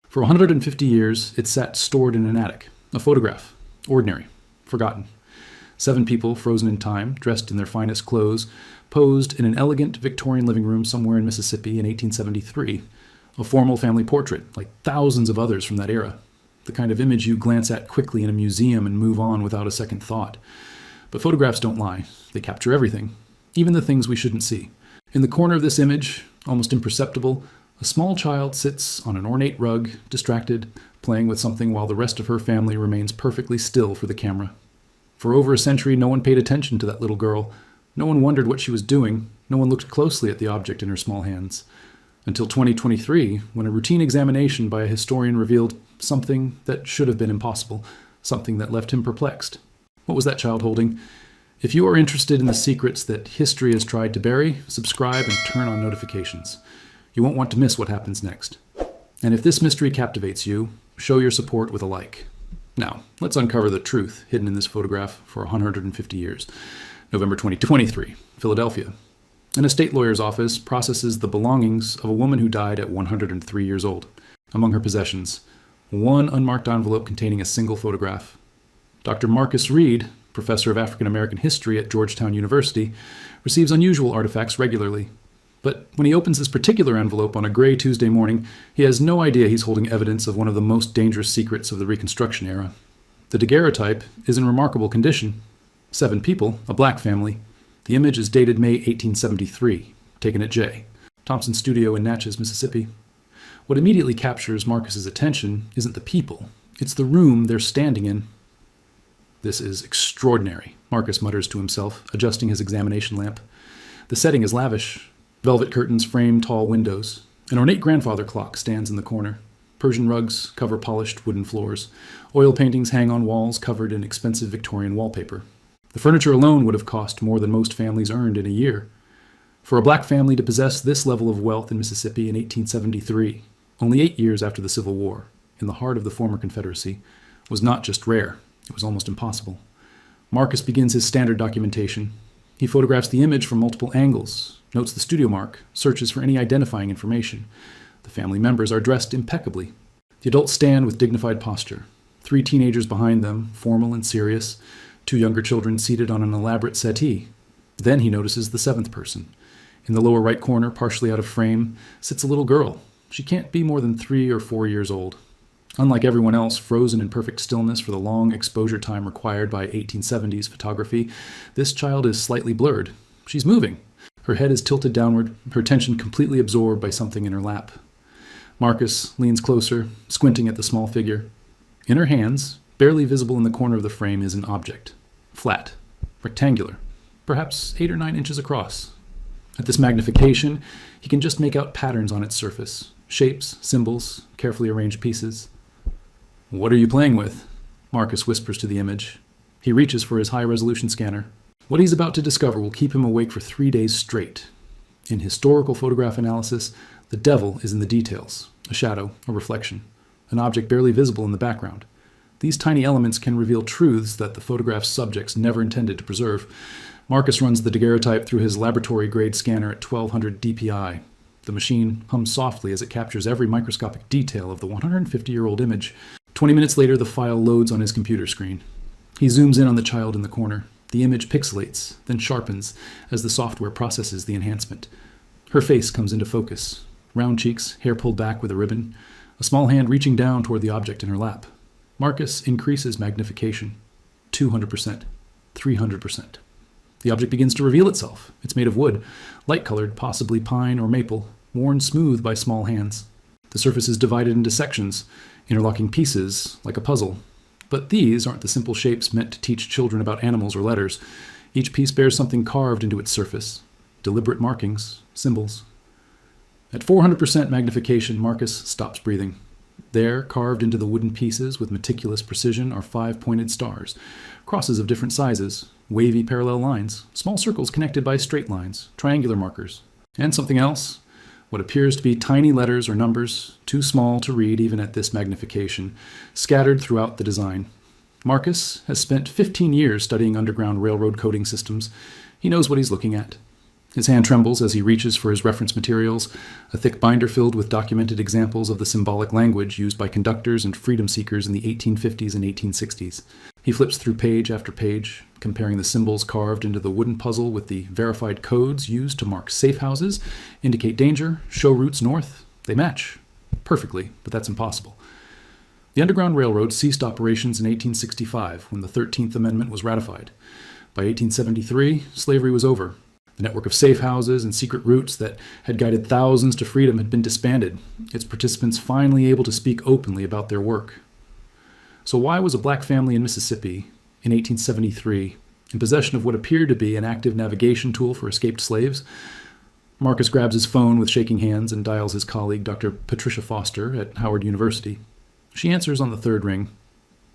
For 150 years, it sat stored in an attic, a photograph, ordinary, forgotten. 7 people, frozen in time, dressed in their finest clothes, posed in an elegant Victorian living room somewhere in Mississippi in 1873. A formal family portrait, like thousands of others from that era. The kind of image you glance at quickly in a museum and move on without a second thought. But photographs don't lie. They capture everything, even the things we shouldn't see. In the corner of this image, almost imperceptible, a small child sits on an ornate rug, distracted, playing with something while the rest of her family remains perfectly still for the camera. For over a century, no one paid attention to that little girl. No one wondered what she was doing. No one looked closely at the object in her small hands. Until 2023, when a routine examination by a historian revealed something that should have been impossible, something that left him perplexed. What was that child holding? If you are interested in the secrets that history has tried to bury, subscribe and turn on notifications. You won't want to miss what happens next. And if this mystery captivates you, show your support with a like. Now, let's uncover the truth hidden in this photograph for 150 years. November 2023, Philadelphia. An estate lawyer's office processes the belongings of a woman who died at 103 years old. Among her possessions, one unmarked envelope containing a single photograph. Dr. Marcus Reed, professor of African American history at Georgetown University, receives unusual artifacts regularly. But when he opens this particular envelope on a gray Tuesday morning, he has no idea he's holding evidence of one of the most dangerous secrets of the Reconstruction era. The daguerreotype is in remarkable condition. 7 people, a black family. The image is dated May 1873, taken at J. Thompson Studio in Natchez, Mississippi. What immediately captures Marcus's attention isn't the people, it's the room they're standing in. This is extraordinary, Marcus mutters to himself, adjusting his examination lamp. The setting is lavish. Velvet curtains frame tall windows. An ornate grandfather clock stands in the corner. Persian rugs cover polished wooden floors. Oil paintings hang on walls covered in expensive Victorian wallpaper. The furniture alone would have cost more than most families earned in a year. For a black family to possess this level of wealth in Mississippi in 1873, only 8 years after the Civil War, in the heart of the former Confederacy, was not just rare, it was almost impossible. Marcus begins his standard documentation. He photographs the image from multiple angles, notes the studio mark, searches for any identifying information. The family members are dressed impeccably. The adults stand with dignified posture. 3 teenagers behind them, formal and serious. 2 younger children seated on an elaborate settee. Then he notices the 7th person. In the lower right corner, partially out of frame, sits a little girl. She can't be more than 3 or 4 years old. Unlike everyone else, frozen in perfect stillness for the long exposure time required by 1870s photography, this child is slightly blurred. She's moving. Her head is tilted downward, her attention completely absorbed by something in her lap. Marcus leans closer, squinting at the small figure. In her hands, barely visible in the corner of the frame, is an object. Flat, rectangular, perhaps 8 or 9 inches across. At this magnification, he can just make out patterns on its surface, shapes, symbols, carefully arranged pieces. "What are you playing with?" Marcus whispers to the image. He reaches for his high-resolution scanner. What he's about to discover will keep him awake for 3 days straight. In historical photograph analysis, the devil is in the details, a shadow, a reflection, an object barely visible in the background. These tiny elements can reveal truths that the photograph's subjects never intended to preserve. Marcus runs the daguerreotype through his laboratory-grade scanner at 1200 dpi. The machine hums softly as it captures every microscopic detail of the 150-year-old image. 20 minutes later, the file loads on his computer screen. He zooms in on the child in the corner. The image pixelates, then sharpens as the software processes the enhancement. Her face comes into focus. Round cheeks, hair pulled back with a ribbon, a small hand reaching down toward the object in her lap. Marcus increases magnification. 200%, 300%. The object begins to reveal itself. It's made of wood, light-colored, possibly pine or maple, worn smooth by small hands. The surface is divided into sections, interlocking pieces like a puzzle. But these aren't the simple shapes meant to teach children about animals or letters. Each piece bears something carved into its surface. Deliberate markings, symbols. At 400% magnification, Marcus stops breathing. There, carved into the wooden pieces with meticulous precision, are 5 pointed stars, crosses of different sizes, wavy parallel lines, small circles connected by straight lines, triangular markers, and something else. What appears to be tiny letters or numbers, too small to read even at this magnification, scattered throughout the design. Marcus has spent 15 years studying underground railroad coding systems. He knows what he's looking at. His hand trembles as he reaches for his reference materials, a thick binder filled with documented examples of the symbolic language used by conductors and freedom seekers in the 1850s and 1860s. He flips through page after page, comparing the symbols carved into the wooden puzzle with the verified codes used to mark safe houses, indicate danger, show routes north. They match perfectly, but that's impossible. The Underground Railroad ceased operations in 1865 when the 13th Amendment was ratified. By 1873, slavery was over. The network of safe houses and secret routes that had guided thousands to freedom had been disbanded, its participants finally able to speak openly about their work. So why was a black family in Mississippi in 1873 in possession of what appeared to be an active navigation tool for escaped slaves? Marcus grabs his phone with shaking hands and dials his colleague, Dr. Patricia Foster, at Howard University. She answers on the third ring.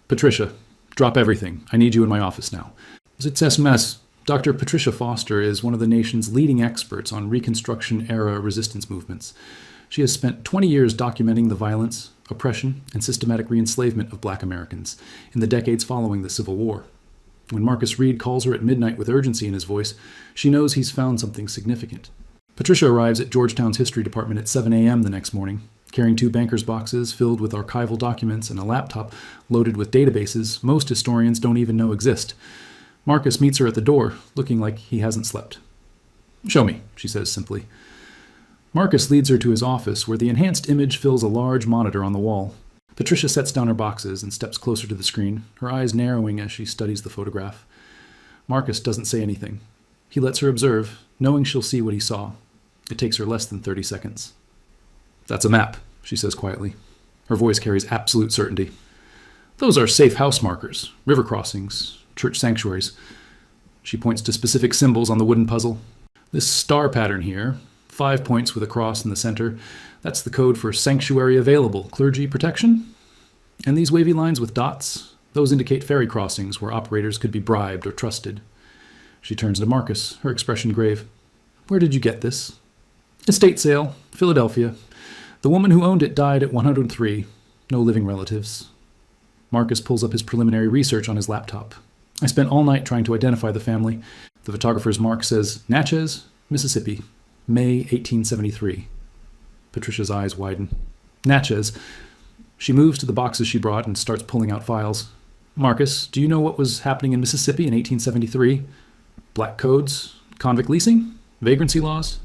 "Patricia, drop everything. I need you in my office now." It's SMS. Dr. Patricia Foster is one of the nation's leading experts on Reconstruction-era resistance movements. She has spent 20 years documenting the violence, oppression, and systematic re-enslavement of black Americans in the decades following the Civil War. When Marcus Reed calls her at midnight with urgency in his voice, she knows he's found something significant. Patricia arrives at Georgetown's history department at 7 a.m. the next morning, carrying 2 banker's boxes filled with archival documents and a laptop loaded with databases most historians don't even know exist. Marcus meets her at the door, looking like he hasn't slept. "Show me," she says simply. Marcus leads her to his office, where the enhanced image fills a large monitor on the wall. Patricia sets down her boxes and steps closer to the screen, her eyes narrowing as she studies the photograph. Marcus doesn't say anything. He lets her observe, knowing she'll see what he saw. It takes her less than 30 seconds. "That's a map," she says quietly. Her voice carries absolute certainty. "Those are safe house markers, river crossings, church sanctuaries." She points to specific symbols on the wooden puzzle. "This star pattern here, 5 points with a cross in the center, that's the code for sanctuary available, clergy protection. And these wavy lines with dots, those indicate ferry crossings where operators could be bribed or trusted." She turns to Marcus, her expression grave. "Where did you get this?" "Estate sale, Philadelphia. The woman who owned it died at 103. No living relatives." Marcus pulls up his preliminary research on his laptop. "I spent all night trying to identify the family. The photographer's mark says Natchez, Mississippi, May 1873. Patricia's eyes widen. "Natchez." She moves to the boxes she brought and starts pulling out files. "Marcus, do you know what was happening in Mississippi in 1873? Black codes? Convict leasing? Vagrancy laws?"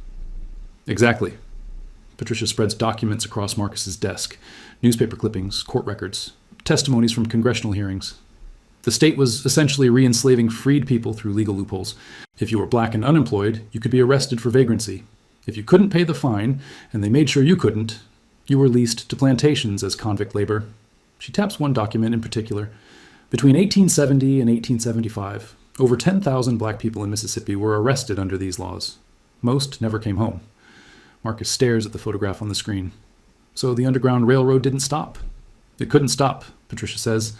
"Exactly." Patricia spreads documents across Marcus's desk. Newspaper clippings, court records, testimonies from congressional hearings. The state was essentially re-enslaving freed people through legal loopholes. If you were black and unemployed, you could be arrested for vagrancy. If you couldn't pay the fine, and they made sure you couldn't, you were leased to plantations as convict labor. She taps one document in particular. Between 1870 and 1875, over 10,000 black people in Mississippi were arrested under these laws. Most never came home. Marcus stares at the photograph on the screen. So the Underground Railroad didn't stop. It couldn't stop, Patricia says.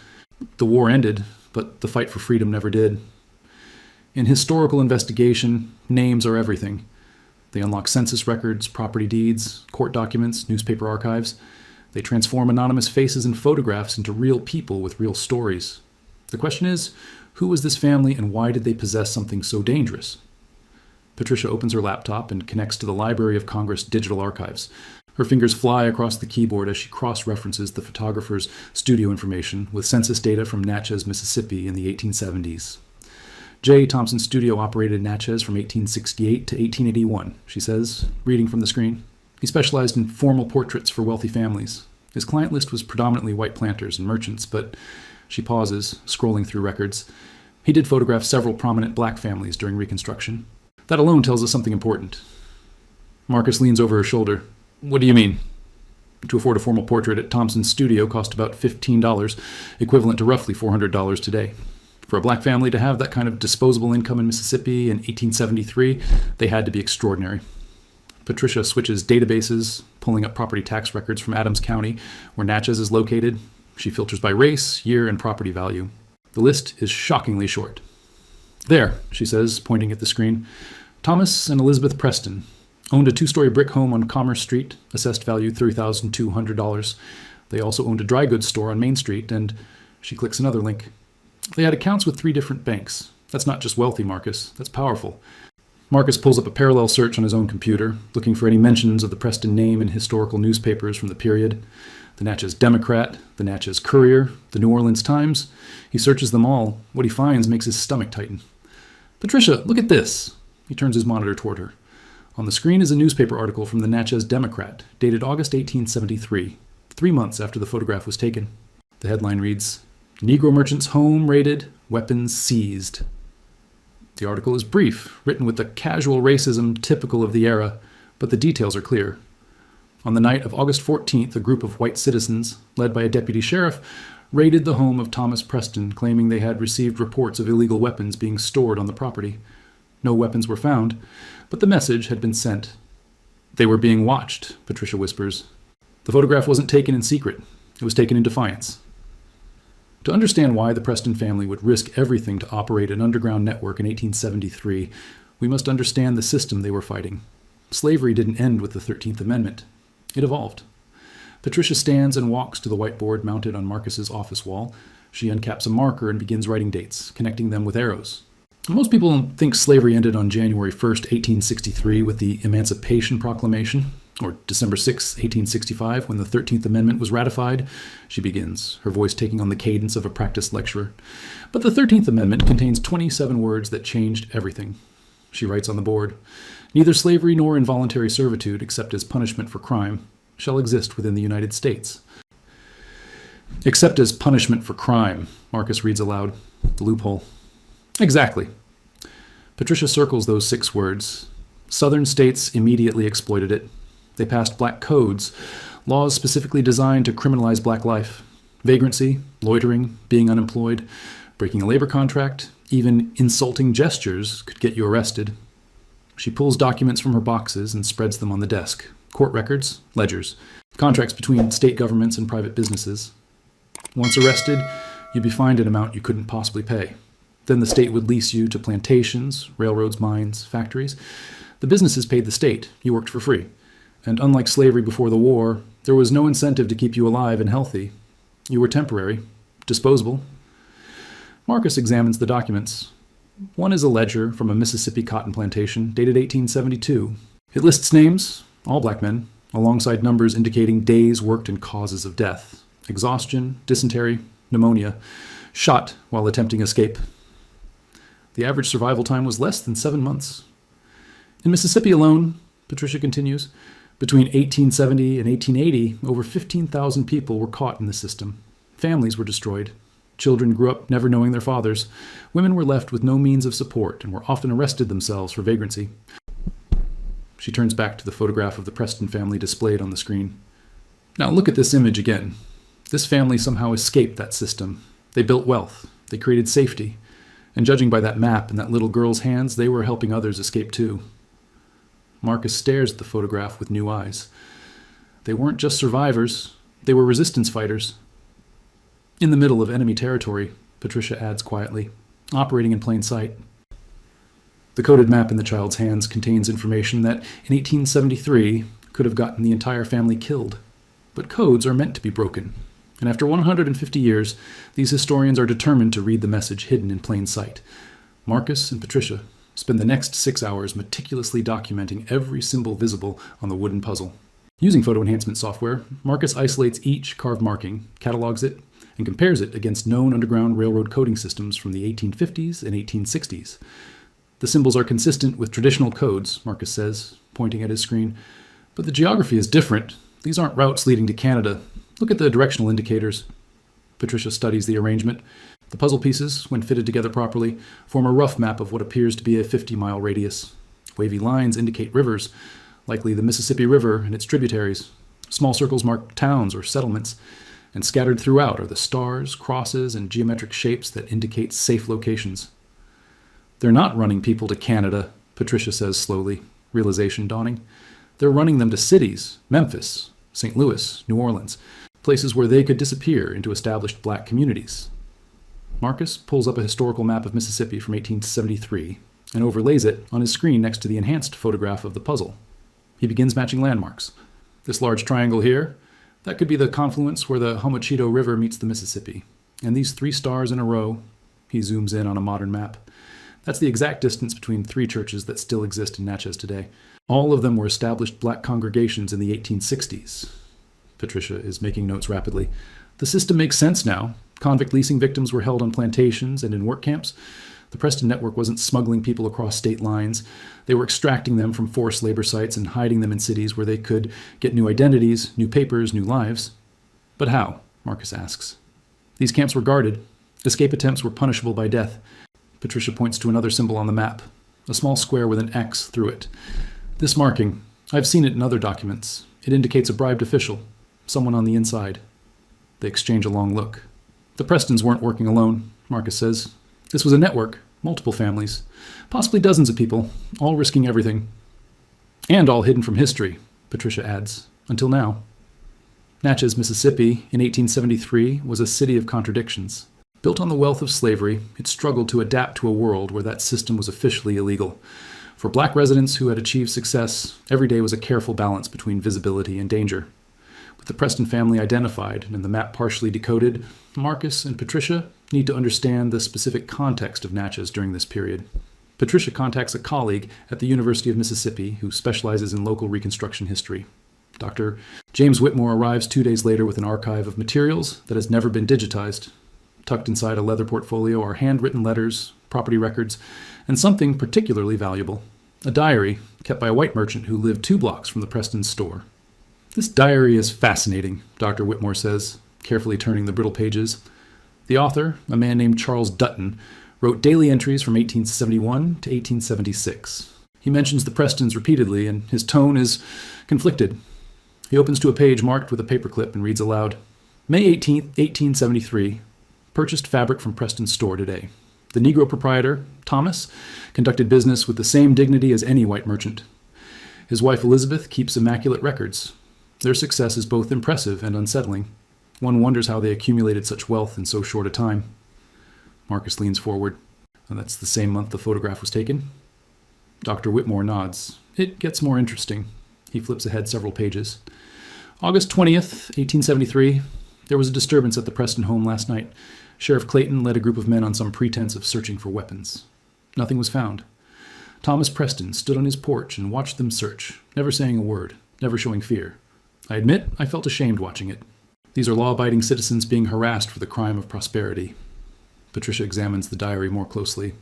The war ended, but the fight for freedom never did. In historical investigation, names are everything. They unlock census records, property deeds, court documents, newspaper archives. They transform anonymous faces and photographs into real people with real stories. The question is, who was this family and why did they possess something so dangerous? Patricia opens her laptop and connects to the Library of Congress digital archives. Her fingers fly across the keyboard as she cross-references the photographer's studio information with census data from Natchez, Mississippi in the 1870s. J. Thompson's studio operated in Natchez from 1868 to 1881, she says, reading from the screen. He specialized in formal portraits for wealthy families. His client list was predominantly white planters and merchants, but she pauses, scrolling through records. He did photograph several prominent black families during Reconstruction. That alone tells us something important. Marcus leans over her shoulder. What do you mean? To afford a formal portrait at Thompson's studio cost about $15, equivalent to roughly $400 today. For a black family to have that kind of disposable income in Mississippi in 1873, they had to be extraordinary. Patricia switches databases, pulling up property tax records from Adams County, where Natchez is located. She filters by race, year, and property value. The list is shockingly short. There, she says, pointing at the screen. Thomas and Elizabeth Preston owned a 2-story brick home on Commerce Street, assessed value $3,200. They also owned a dry goods store on Main Street, and she clicks another link. They had accounts with 3 different banks. That's not just wealthy, Marcus. That's powerful. Marcus pulls up a parallel search on his own computer, looking for any mentions of the Preston name in historical newspapers from the period. The Natchez Democrat, the Natchez Courier, the New Orleans Times. He searches them all. What he finds makes his stomach tighten. "Patricia, look at this." He turns his monitor toward her. On the screen is a newspaper article from the Natchez Democrat, dated August 1873, 3 months after the photograph was taken. The headline reads, "Negro Merchant's Home Raided, Weapons Seized." The article is brief, written with the casual racism typical of the era, but the details are clear. On the night of August 14th, a group of white citizens, led by a deputy sheriff, raided the home of Thomas Preston, claiming they had received reports of illegal weapons being stored on the property. No weapons were found, but the message had been sent. "They were being watched," Patricia whispers. The photograph wasn't taken in secret. It was taken in defiance. To understand why the Preston family would risk everything to operate an underground network in 1873, we must understand the system they were fighting. Slavery didn't end with the 13th Amendment. It evolved. Patricia stands and walks to the whiteboard mounted on Marcus's office wall. She uncaps a marker and begins writing dates, connecting them with arrows. Most people think slavery ended on January 1st, 1863 with the Emancipation Proclamation, or December 6, 1865, when the 13th Amendment was ratified. She begins, her voice taking on the cadence of a practiced lecturer. But the 13th Amendment contains 27 words that changed everything. She writes on the board, "Neither slavery nor involuntary servitude, except as punishment for crime, shall exist within the United States." "Except as punishment for crime," Marcus reads aloud. The loophole. Exactly. Patricia circles those 6 words. Southern states immediately exploited it. They passed black codes, laws specifically designed to criminalize black life. Vagrancy, loitering, being unemployed, breaking a labor contract, even insulting gestures could get you arrested. She pulls documents from her boxes and spreads them on the desk. Court records, ledgers, contracts between state governments and private businesses. Once arrested, you'd be fined an amount you couldn't possibly pay. Then the state would lease you to plantations, railroads, mines, factories. The businesses paid the state. You worked for free. And unlike slavery before the war, there was no incentive to keep you alive and healthy. You were temporary, disposable. Marcus examines the documents. One is a ledger from a Mississippi cotton plantation, dated 1872. It lists names, all black men, alongside numbers indicating days worked and causes of death. Exhaustion, dysentery, pneumonia, shot while attempting escape. The average survival time was less than 7 months. In Mississippi alone, Patricia continues, between 1870 and 1880, over 15,000 people were caught in the system. Families were destroyed. Children grew up never knowing their fathers. Women were left with no means of support and were often arrested themselves for vagrancy. She turns back to the photograph of the Preston family displayed on the screen. Now look at this image again. This family somehow escaped that system. They built wealth. They created safety. And judging by that map in that little girl's hands, they were helping others escape too. Marcus stares at the photograph with new eyes. They weren't just survivors. They were resistance fighters. In the middle of enemy territory, Patricia adds quietly, operating in plain sight. The coded map in the child's hands contains information that, in 1873, could have gotten the entire family killed. But codes are meant to be broken. And after 150 years, these historians are determined to read the message hidden in plain sight. Marcus and Patricia spend the next 6 hours meticulously documenting every symbol visible on the wooden puzzle. Using photo enhancement software, Marcus isolates each carved marking, catalogs it, and compares it against known Underground Railroad coding systems from the 1850s and 1860s. The symbols are consistent with traditional codes, Marcus says, pointing at his screen. But the geography is different. These aren't routes leading to Canada. Look at the directional indicators. Patricia studies the arrangement. The puzzle pieces, when fitted together properly, form a rough map of what appears to be a 50-mile radius. Wavy lines indicate rivers, likely the Mississippi River and its tributaries. Small circles mark towns or settlements, and scattered throughout are the stars, crosses, and geometric shapes that indicate safe locations. They're not running people to Canada, Patricia says slowly, realization dawning. They're running them to cities, Memphis, St. Louis, New Orleans, places where they could disappear into established black communities. Marcus pulls up a historical map of Mississippi from 1873 and overlays it on his screen next to the enhanced photograph of the puzzle. He begins matching landmarks. This large triangle here, that could be the confluence where the Homachito River meets the Mississippi. And these 3 stars in a row, he zooms in on a modern map, That's the exact distance between 3 churches that still exist in Natchez today. All of them were established black congregations in the 1860s. Patricia is making notes rapidly. The system makes sense now. Convict leasing victims were held on plantations and in work camps. The Preston network wasn't smuggling people across state lines. They were extracting them from forced labor sites and hiding them in cities where they could get new identities, new papers, new lives. But how? Marcus asks. These camps were guarded. Escape attempts were punishable by death. Patricia points to another symbol on the map, a small square with an X through it. This marking, I've seen it in other documents. It indicates a bribed official, someone on the inside. They exchange a long look. The Prestons weren't working alone, Marcus says. This was a network, multiple families, possibly dozens of people, all risking everything. And all hidden from history, Patricia adds, until now. Natchez, Mississippi, in 1873, was a city of contradictions. Built on the wealth of slavery, it struggled to adapt to a world where that system was officially illegal. For black residents who had achieved success, every day was a careful balance between visibility and danger. With the Preston family identified and the map partially decoded, Marcus and Patricia need to understand the specific context of Natchez during this period. Patricia contacts a colleague at the University of Mississippi who specializes in local Reconstruction history. Dr. James Whitmore arrives 2 days later with an archive of materials that has never been digitized. Tucked inside a leather portfolio are handwritten letters, property records, and something particularly valuable, a diary kept by a white merchant who lived 2 blocks from the Preston store. This diary is fascinating, Dr. Whitmore says, carefully turning the brittle pages. The author, a man named Charles Dutton, wrote daily entries from 1871 to 1876. He mentions the Prestons repeatedly, and his tone is conflicted. He opens to a page marked with a paperclip and reads aloud, May 18, 1873, purchased fabric from Preston's store today. The Negro proprietor, Thomas, conducted business with the same dignity as any white merchant. His wife Elizabeth keeps immaculate records. Their success is both impressive and unsettling. One wonders how they accumulated such wealth in so short a time. Marcus leans forward. That's the same month the photograph was taken. Dr. Whitmore nods. It gets more interesting. He flips ahead several pages. August 20th, 1873. There was a disturbance at the Preston home last night. Sheriff Clayton led a group of men on some pretense of searching for weapons. Nothing was found. Thomas Preston stood on his porch and watched them search, never saying a word, never showing fear. I admit I felt ashamed watching it. These are law-abiding citizens being harassed for the crime of prosperity. Patricia examines the diary more closely.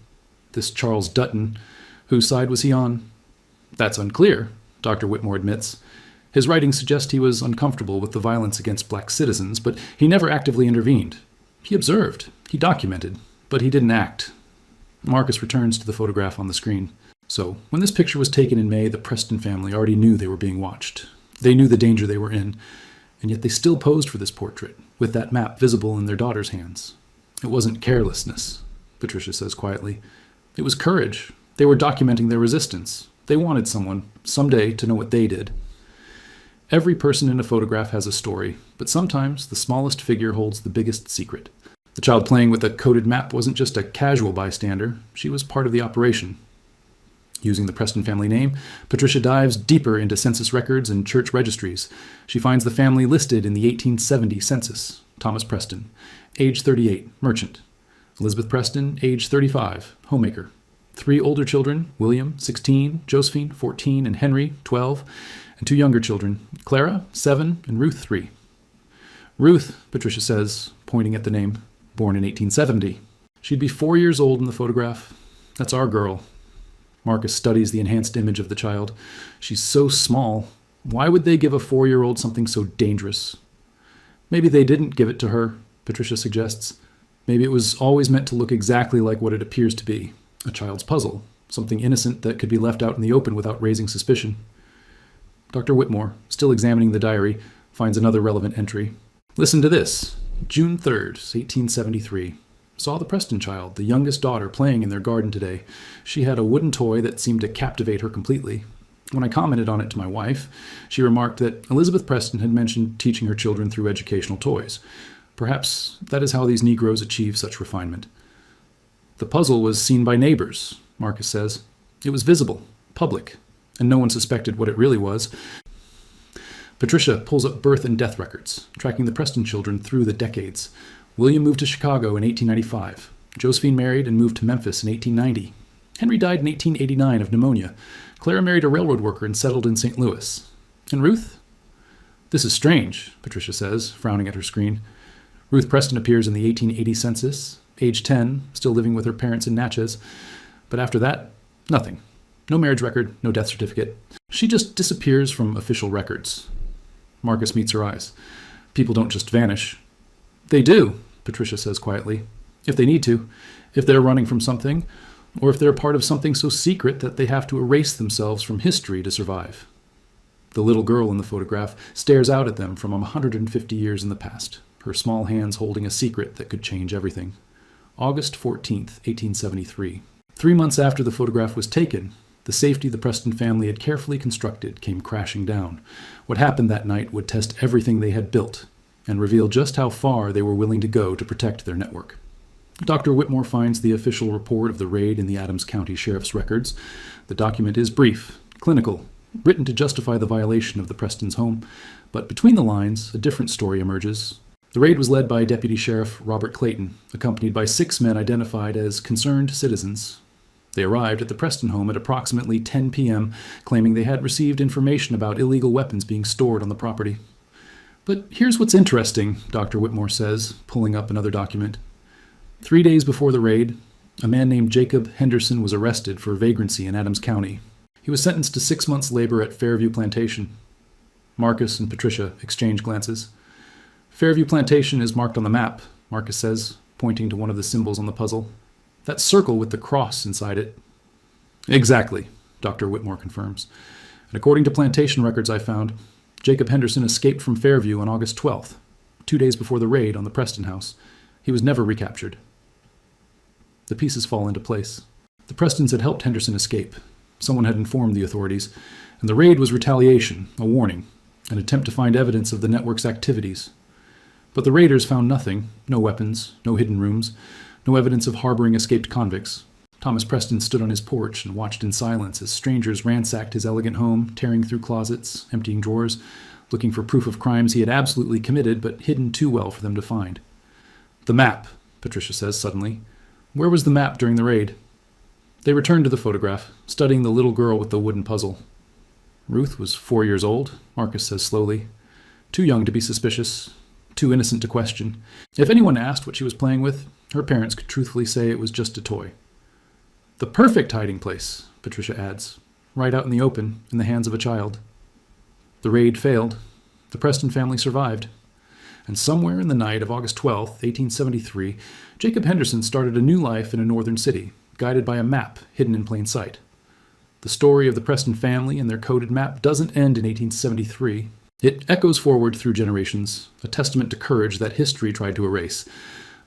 This Charles Dutton, whose side was he on? That's unclear, Dr. Whitmore admits. His writings suggest he was uncomfortable with the violence against black citizens, but he never actively intervened. He observed, he documented, but he didn't act. Marcus returns to the photograph on the screen. So, when this picture was taken in May, the Preston family already knew they were being watched. They knew the danger they were in, and yet they still posed for this portrait, with that map visible in their daughter's hands. It wasn't carelessness, Patricia says quietly. It was courage. They were documenting their resistance. They wanted someone, someday, to know what they did. Every person in a photograph has a story, but sometimes the smallest figure holds the biggest secret. The child playing with a coded map wasn't just a casual bystander. She was part of the operation. Using the Preston family name, Patricia dives deeper into census records and church registries. She finds the family listed in the 1870 census. Thomas Preston, age 38, merchant. Elizabeth Preston, age 35, homemaker. 3 older children, William, 16, Josephine, 14, and Henry, 12, and 2 younger children, Clara, 7, and Ruth, 3. Ruth, Patricia says, pointing at the name, born in 1870. She'd be 4 years old in the photograph. That's our girl. Marcus studies the enhanced image of the child. She's so small. Why would they give a 4-year-old something so dangerous? Maybe they didn't give it to her, Patricia suggests. Maybe it was always meant to look exactly like what it appears to be, a child's puzzle, something innocent that could be left out in the open without raising suspicion. Dr. Whitmore, still examining the diary, finds another relevant entry. Listen to this. June 3rd, 1873. Saw the Preston child, the youngest daughter, playing in their garden today. She had a wooden toy that seemed to captivate her completely. When I commented on it to my wife, she remarked that Elizabeth Preston had mentioned teaching her children through educational toys. Perhaps that is how these Negroes achieve such refinement. The puzzle was seen by neighbors, Marcus says. It was visible, public, and no one suspected what it really was. Patricia pulls up birth and death records, tracking the Preston children through the decades. William moved to Chicago in 1895. Josephine married and moved to Memphis in 1890. Henry died in 1889 of pneumonia. Clara married a railroad worker and settled in St. Louis. And Ruth? This is strange, Patricia says, frowning at her screen. Ruth Preston appears in the 1880 census, age 10, still living with her parents in Natchez. But after that, nothing. No marriage record, no death certificate. She just disappears from official records. Marcus meets her eyes. People don't just vanish. They do, Patricia says quietly. If they need to. If they're running from something, or if they're part of something so secret that they have to erase themselves from history to survive. The little girl in the photograph stares out at them from 150 years in the past, her small hands holding a secret that could change everything. August 14th, 1873. 3 months after the photograph was taken, the safety the Preston family had carefully constructed came crashing down. What happened that night would test everything they had built and reveal just how far they were willing to go to protect their network. Dr. Whitmore finds the official report of the raid in the Adams County Sheriff's records. The document is brief, clinical, written to justify the violation of the Preston's home, but between the lines, a different story emerges. The raid was led by Deputy Sheriff Robert Clayton, accompanied by 6 men identified as concerned citizens. They arrived at the Preston home at approximately 10 p.m., claiming they had received information about illegal weapons being stored on the property. But here's what's interesting, Dr. Whitmore says, pulling up another document. 3 days before the raid, a man named Jacob Henderson was arrested for vagrancy in Adams County. He was sentenced to 6 months' labor at Fairview Plantation. Marcus and Patricia exchange glances. Fairview Plantation is marked on the map, Marcus says, pointing to one of the symbols on the puzzle. That circle with the cross inside it. Exactly, Dr. Whitmore confirms. And according to plantation records I found, Jacob Henderson escaped from Fairview on August 12th, 2 days before the raid on the Preston house. He was never recaptured. The pieces fall into place. The Prestons had helped Henderson escape. Someone had informed the authorities, and the raid was retaliation, a warning, an attempt to find evidence of the network's activities. But the raiders found nothing, no weapons, no hidden rooms, no evidence of harboring escaped convicts. Thomas Preston stood on his porch and watched in silence as strangers ransacked his elegant home, tearing through closets, emptying drawers, looking for proof of crimes he had absolutely committed but hidden too well for them to find. The map, Patricia says suddenly. Where was the map during the raid? They returned to the photograph, studying the little girl with the wooden puzzle. Ruth was 4 years old, Marcus says slowly. Too young to be suspicious, too innocent to question. If anyone asked what she was playing with, her parents could truthfully say it was just a toy. The perfect hiding place, Patricia adds, right out in the open, in the hands of a child. The raid failed. The Preston family survived. And somewhere in the night of August 12th, 1873, Jacob Henderson started a new life in a northern city, guided by a map hidden in plain sight. The story of the Preston family and their coded map doesn't end in 1873. It echoes forward through generations, a testament to courage that history tried to erase.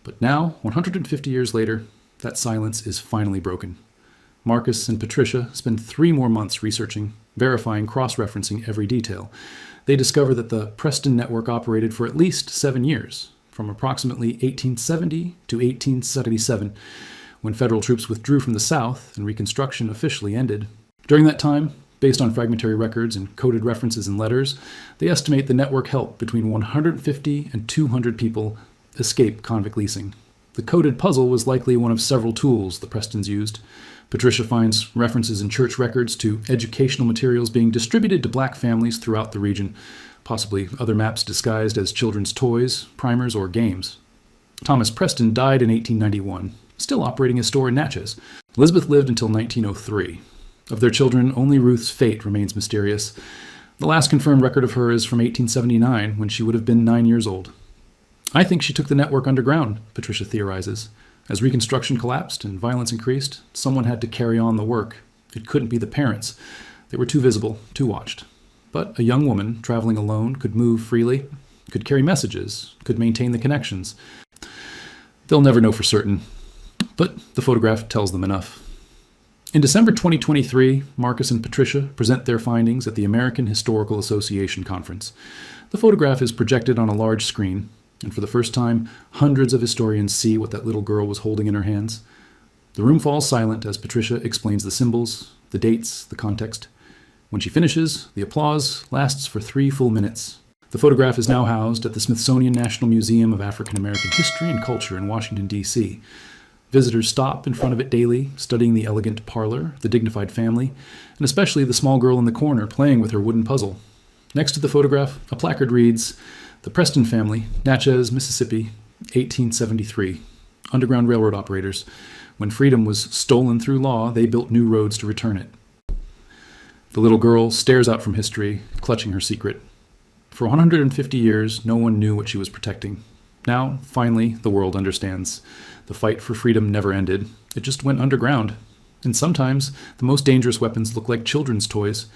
But now, 150 years later, that silence is finally broken. Marcus and Patricia spend 3 more months researching, verifying, cross-referencing every detail. They discover that the Preston network operated for at least 7 years, from approximately 1870 to 1877, when federal troops withdrew from the South and Reconstruction officially ended. During that time, based on fragmentary records and coded references and letters, they estimate the network helped between 150 and 200 people escape convict leasing. The coded puzzle was likely one of several tools the Prestons used. Patricia finds references in church records to educational materials being distributed to black families throughout the region, possibly other maps disguised as children's toys, primers, or games. Thomas Preston died in 1891, still operating his store in Natchez. Elizabeth lived until 1903. Of their children, only Ruth's fate remains mysterious. The last confirmed record of her is from 1879, when she would have been 9 years old. I think she took the network underground, Patricia theorizes. As Reconstruction collapsed and violence increased, someone had to carry on the work. It couldn't be the parents. They were too visible, too watched. But a young woman, traveling alone, could move freely, could carry messages, could maintain the connections. They'll never know for certain, but the photograph tells them enough. In December 2023, Marcus and Patricia present their findings at the American Historical Association Conference. The photograph is projected on a large screen, and for the first time, hundreds of historians see what that little girl was holding in her hands. The room falls silent as Patricia explains the symbols, the dates, the context. When she finishes, the applause lasts for 3 full minutes. The photograph is now housed at the Smithsonian National Museum of African American History and Culture in Washington, D.C. Visitors stop in front of it daily, studying the elegant parlor, the dignified family, and especially the small girl in the corner playing with her wooden puzzle. Next to the photograph, a placard reads, "The Preston family, Natchez, Mississippi, 1873. Underground Railroad operators. When freedom was stolen through law, they built new roads to return it." The little girl stares out from history, clutching her secret. For 150 years, no one knew what she was protecting. Now, finally, the world understands. The fight for freedom never ended. It just went underground. And sometimes, the most dangerous weapons look like children's toys.